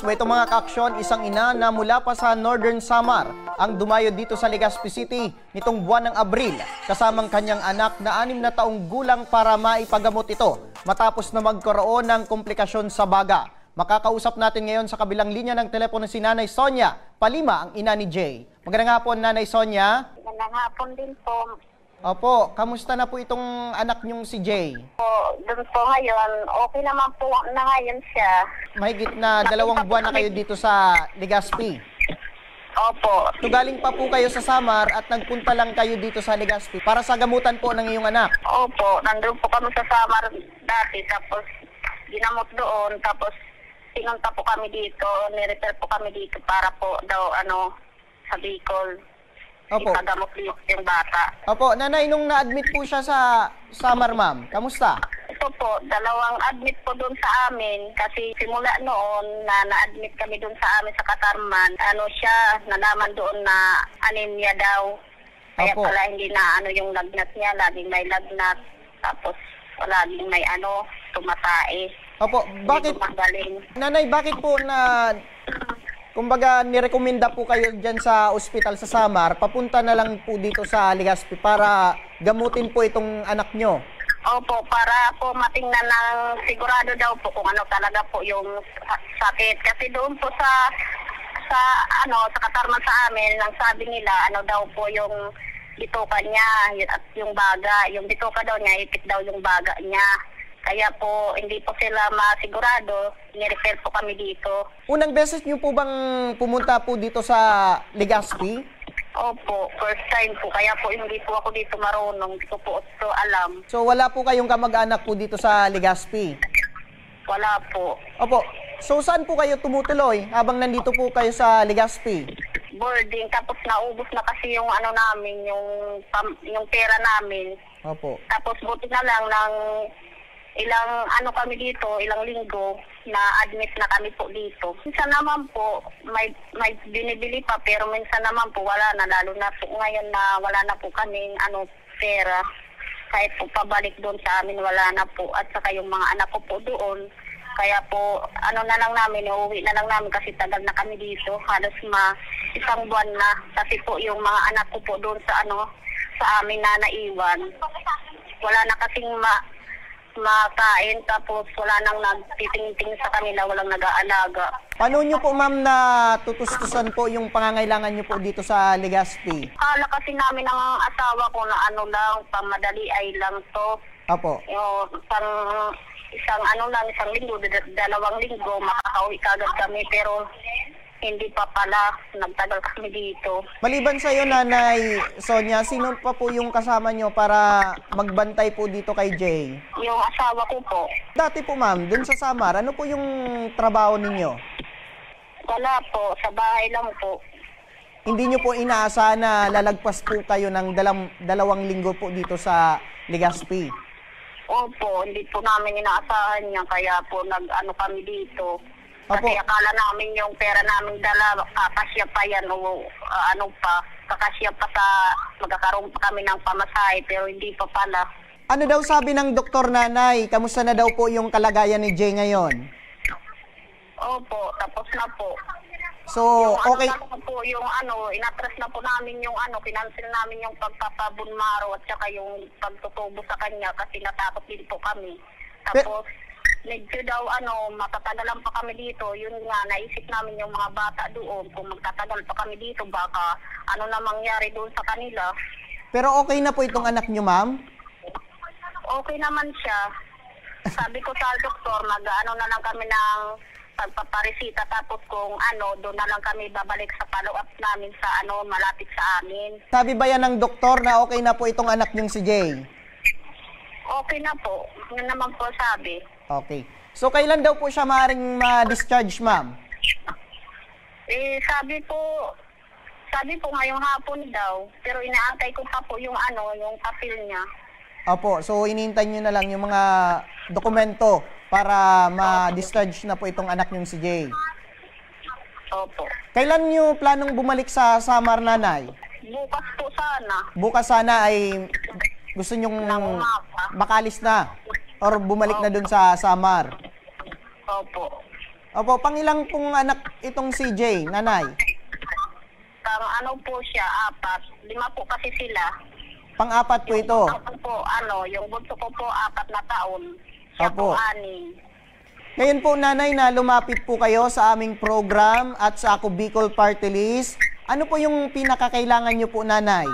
May itong mga kaaksyon, isang ina na mula pa sa Northern Samar ang dumayo dito sa Legazpi City nitong buwan ng Abril kasamang kanyang anak na 6 na taong gulang para maipagamot ito matapos na magkaroon ng komplikasyon sa baga. Makakausap natin ngayon sa kabilang linya ng telepono si Nanay Sonia Palima, ang ina ni Jay. Magandang hapon, Nanay Sonia. Magandang hapon din po. Opo, kamusta na po itong anak niyong si Jay? Doon po ngayon, okay naman po na ngayon siya. Mahigit na 2 buwan na kayo dito sa Legazpi. Opo. So galing pa po kayo sa Samar at nagpunta lang kayo dito sa Legazpi para sa gamutan po ng iyong anak. Opo, nandun po kami sa Samar dati, tapos ginamot doon, tapos pinunta po kami dito, nirefer po kami dito para po daw sa Bicol. Opo. Ipagamot dito yung bata. Opo, nanay, nung na-admit po siya sa Samar, ma'am, kamusta? Ito po, 2 admit po doon sa amin kasi simula noon na na-admit kami doon sa amin sa Katarman, siya, nalaman doon na anemia daw. Kaya Opo. pala hindi na yung lagnat niya, laging may lagnat. Tapos laging may tumatae. Opo, bakit, nanay, bakit po na, kumbaga, nirekomenda po kayo dyan sa ospital sa Samar, papunta na lang po dito sa Legazpi para gamutin po itong anak nyo? Opo, para po matingnan ng sigurado daw po kung ano talaga po yung sakit. Kasi doon po sa Katarman sa amin, ang sabi nila, daw po yung bituka niya at yung baga. Yung bituka daw niya, ipit daw yung baga niya. Kaya po, hindi po sila masigurado, nirefer po kami dito. Unang beses nyo po bang pumunta po dito sa Legazpi? Opo, first time po. Kaya po hindi po ako dito marunong, hindi ko po ito alam. So wala po kayong kamag-anak po dito sa Legazpi? Wala po. Opo, so saan po kayo tumutuloy habang nandito po kayo sa Legazpi? Boarding, tapos naubos na kasi yung namin, yung pera namin. Opo. Tapos buti na lang ng ilang kami dito, ilang linggo na admit na kami po dito. Minsan naman po may binibili pa, pero minsan naman po wala na, lalo na po ngayon na wala na po kaming pera. Kahit po pabalik doon sa amin, wala na po. At saka yung mga anak ko po doon, kaya po na lang namin, uuwi na lang namin kasi tagal na kami dito, halos 1 buwan na. Kasi po yung mga anak ko po doon sa sa amin na naiwan, wala na kasing makain, tapos wala nang nagtitingting sa kanila, walang nag-aalaga. Paano nyo po, ma'am, na tutustusan po yung pangangailangan nyo po dito sa Legazpi? Kala kasi namin ng asawa ko na lang, pamadali ay lang to. Opo. Yung isang linggo, 2 linggo, makakauwi kagad kami, pero hindi pa pala, nagtagal kami dito. Maliban sa iyo, Nanay Sonia, sino pa po yung kasama nyo para magbantay po dito kay Jay? Yung asawa ko po. Dati po, ma'am, dun sa Samar, ano po yung trabaho ninyo? Wala po, sa bahay lang po. Hindi nyo po inaasahan na lalagpas po kayo ng 2 linggo po dito sa Legazpi? Opo, hindi po namin inaasahan niya, kaya po kami dito. Kasi Opo. akala namin yung pera namin dala, kakasya pa yan o kakasya pa sa magkakaroon pa kami ng pamasahe, pero hindi pa pala. Ano daw sabi ng doktor, Nanay? Kamusta na daw po yung kalagayan ni Jay ngayon? Opo, tapos na po. So, Yung okay. yung inatras na po namin yung kinancel namin yung pagpapabunmaro at saka yung pagtutubo sa kanya kasi natakot din po kami. Tapos, medyo daw matatagalan pa kami dito. Yun nga, naisip namin yung mga bata doon, kung magtatagal pa kami dito, baka na mangyari doon sa kanila. Pero okay na po itong anak nyo, ma'am? Okay naman siya. Sabi ko sa doktor, na lang kami ng pagpaparesita, tapos kung doon na lang kami babalik sa follow-up namin sa malapit sa amin. Sabi ba yan ng doktor na okay na po itong anak nyong si Jay? Okay na po. Yun naman po sabi. Okay. So, kailan daw po siya maaaring ma-discharge, ma'am? Sabi po ngayong hapon daw. Pero inaantay ko pa po yung yung papel niya. Opo. So, inintay nyo na lang yung mga dokumento para ma-discharge na po itong anak nyong si Jay. Opo. Kailan nyo planong bumalik sa Samar, Nanay? Bukas po sana. Bukas sana ay gusto nyong makalis na or bumalik na dun sa Samar. Opo. Opo, pangilang pong anak itong si Jay, nanay? Pang ano po siya, 4. 5 po kasi sila. Pang-apat po ito. Ako po, yung bunso ko po, 4 na taon. Siya Opo. po, 6. Ngayon po, nanay, na lumapit po kayo sa aming program at sa Ako Bicol Party List. Ano po yung pinakakailangan nyo po, nanay?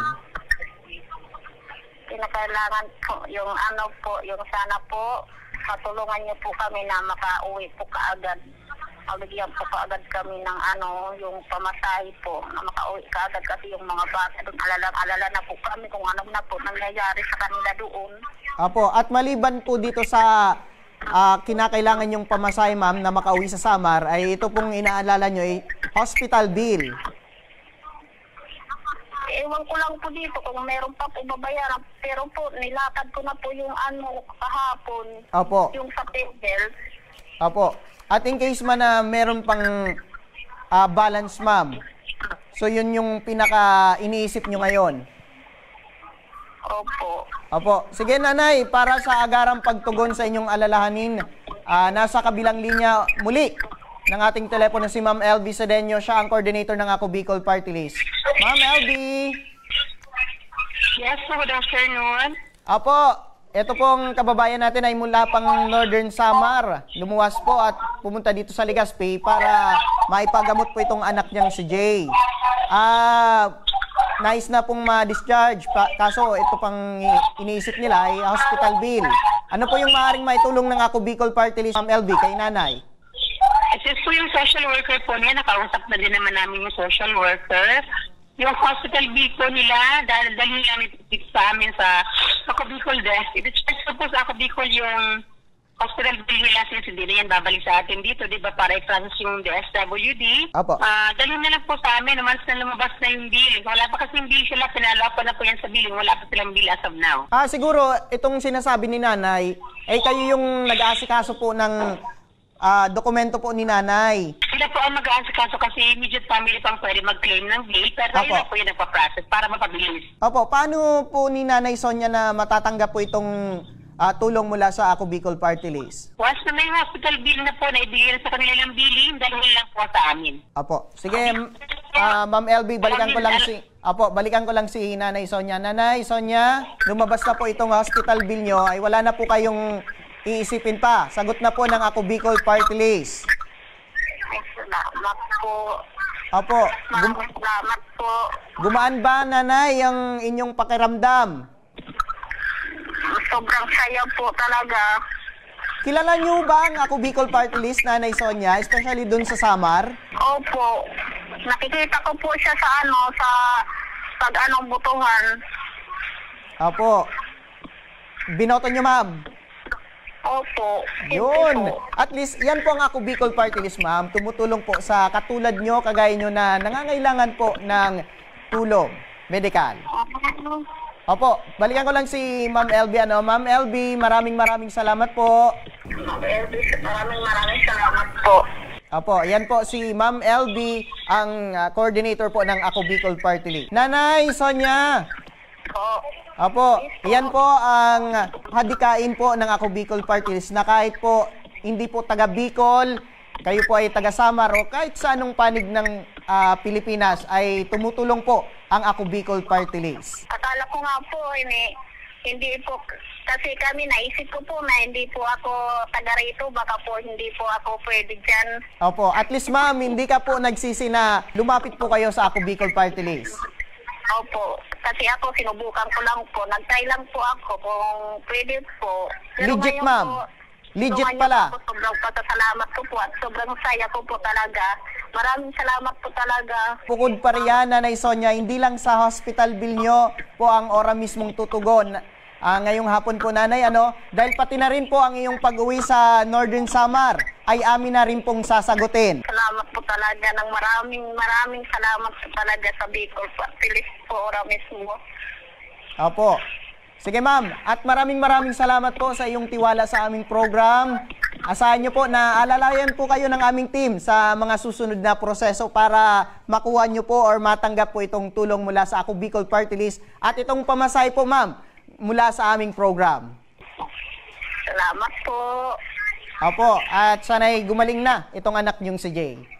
Pinakailangan po, yung yung sana po, matulungan niyo po kami na makauwi po kaagad. Mabigyan po kaagad kami ng yung pamasahe po, na makauwi kaagad kasi yung mga bata doon, alala na po kami kung ano na po nangyayari sa kanila doon. Apo, at maliban po dito sa kinakailangan yung pamasahe, ma'am, na makauwi sa Samar, ay ito pong inaalala nyo ay hospital bill. Ewan ko lang po dito kung meron pa po babayaran, pero po nilakad ko na po yung kahapon. Opo. Yung sa table. Opo. At in case man na meron pang balance, ma'am. So yun yung pinaka iniisip nyo ngayon. Opo. Opo. Sige, nanay, para sa agarang pagtugon sa inyong alalahanin, nasa kabilang linya muli ng ating telepono si Ma'am LB Sedeño. Siya ang coordinator ng Ako Bicol Party List. Ma'am LB! Yes, good afternoon. Apo, ito pong kababayan natin ay mula pang Northern Samar. Lumuwas po at pumunta dito sa Legazpi para maipagamot po itong anak niyang si Jay. Nice na pong ma-discharge. Kaso ito pang iniisip nila ay hospital bill. Ano po yung maaaring maitulong ng Ako Bicol Party List, Ma'am LB, kay nanay? Kasi po yung social worker po niya, nakausap na din naman namin yung social worker. Yung hospital bill po nila, dahil namin dito sa amin sa Ako Bicol Desk. I-check po sa Ako Bicol yung hospital bill nila since hindi na yan babalik sa atin dito, di ba, para i-process yung DSWD. Apo. Dalhin na lang po sa amin, once na lumabas na yung bill. Wala pa kasi yung bill sila, pinalapan na po yan sa billing, wala pa silang bill as of now. Siguro, itong sinasabi ni nanay, ay kayo yung nag-aasikaso po ng dokumento po ni nanay. Sila po ang mag-aasikaso kasi immediate family pang pwede mag-claim ng bill, pero Opo. yun na po yung nagpa-process para mapabilis. Opo, paano po ni Nanay Sonia na matatanggap po itong tulong mula sa Ako Bicol Party List? Once na may hospital bill na po na ibigay na sa kanila ng billing, dalhin lang po sa amin. Opo. Sige, Ma'am LB, balikan ko lang si Nanay Sonia. Nanay Sonia, lumabas na po itong hospital bill nyo, ay wala na po kayong iisipin pa. Sagot na po ng Ako Bicol Party List. Ay, salamat po. Opo. Maraming salamat po. Gumaan ba, nanay, ang inyong pakiramdam? Sobrang saya po talaga. Kilala niyo ba ang Ako Bicol Party List, Nanay Sonia, especially dun sa Samar? Opo. Nakikita ko po siya sa butuhan. Opo. Binoto niyo, ma'am? Opo. Yun. Po. At least, yan po ang Ako Bicol Party List, ma'am. Tumutulong po sa katulad nyo, kagaya nyo na nangangailangan po ng tulong medikal. Opo, balikan ko lang si Ma'am LB. Ma'am LB, maraming salamat po. Maraming salamat po. Opo, yan po si Ma'am LB, ang coordinator po ng Ako Bicol Party List. Nanay Sonia! Po. Opo, yan po ang hadikain po ng Ako Bicol Party List na kahit po hindi po taga Bicol, kayo po ay taga Samar o kahit sa anong panig ng Pilipinas ay tumutulong po ang Ako Bicol Party List. Akala ko nga po, hindi po, kasi kami naisip ko po na hindi po ako taga rito, baka po hindi po ako pwede dyan. Opo, at least ma'am, hindi ka po nagsisi na lumapit po kayo sa Ako Bicol Party List. Opo, kasi ako sinubukan ko lang po, nag-try lang po ako kung pwede po. Pero Legit, ngayon ma'am. po, Legit ngayon pala. po, sobrang pasasalamat ko po at sobrang saya ko po talaga. Maraming salamat po talaga. Bukod pa riyan, Nanay Sonia, hindi lang sa hospital bill nyo po ang ora mismong tutugon. Ngayong hapon po, nanay, dahil pati na rin po ang iyong pag-uwi sa Northern Samar ay amin na rin pong sasagutin. Salamat po talaga ng maraming salamat po talaga sa Bicol Party List po ora mismo. Opo. Sige, ma'am. At maraming salamat po sa iyong tiwala sa aming program. Asahan nyo po na alalayan po kayo ng aming team sa mga susunod na proseso para makuha nyo po or matanggap po itong tulong mula sa Ako Bicol Party List. At itong pamasahe po, ma'am, mula sa aming program. Salamat po. Opo, at sana'y gumaling na itong anak niyong si Jay.